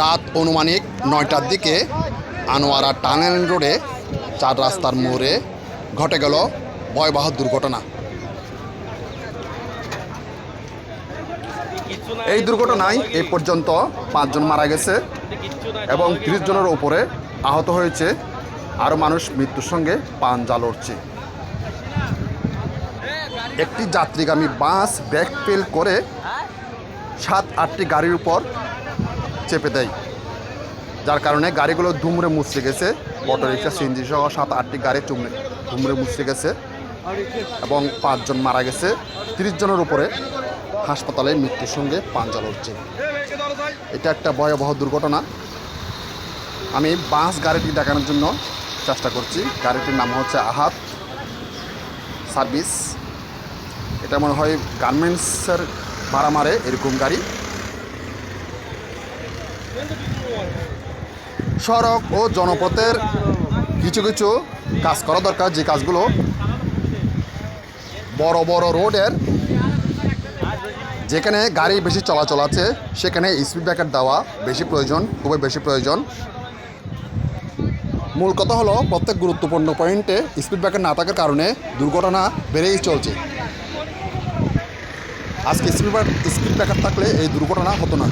রাত অনুমানিক ৯টার দিকে আনোয়ারা টানেল রোডে ৪ রাস্তার মোড়ে ঘটে গেল ভয়াবহ দুর্ঘটনা। এই দুর্ঘটনায় এই পর্যন্ত ৫ জন মারা গেছে এবং ৩০ জনের উপরে আহত হয়েছে। আরও মানুষ মৃত্যুর সঙ্গে পাঞ্জা লড়ছে। একটি যাত্রীগামী বাস ব্রেক ফেল করে ৭-৮টি গাড়ির উপর চেপে দেয়, যার কারণে গাড়িগুলো ধুমড়ে মুচড়ে গেছে। অটোরিক্সা, সিএনজি সহ ৭-৮টি গাড়ি ধুমড়ে মুচড়ে গেছে এবং ৫ জন মারা গেছে। ৩০ জনের উপরে হাসপাতালে মৃত্যুর সঙ্গে পাঞ্জা লড়ছে। এটা একটা ভয়াবহ দুর্ঘটনা। আমি বাস গাড়িটি দেখানোর জন্য চেষ্টা করছি। গাড়িটির নাম হচ্ছে আহাত সার্ভিস। এটা মনে হয় গার্মেন্টসের ভাড়া মারে এরকম গাড়ি। সড়ক ও জনপথের কিছু কিছু কাজ করা দরকার, যে কাজগুলো বড় বড় রোডের যেখানে গাড়ি বেশি চলাচল আছে সেখানে স্পিড ব্রেকার দেওয়া বেশি প্রয়োজন, খুবই বেশি প্রয়োজন। মূল কথা হলো প্রত্যেক গুরুত্বপূর্ণ পয়েন্টে স্পিড ব্রেকার না থাকার কারণে দুর্ঘটনা বেড়েই চলছে। আজকে স্পিড ব্রেকার থাকলে এই দুর্ঘটনা হতো না।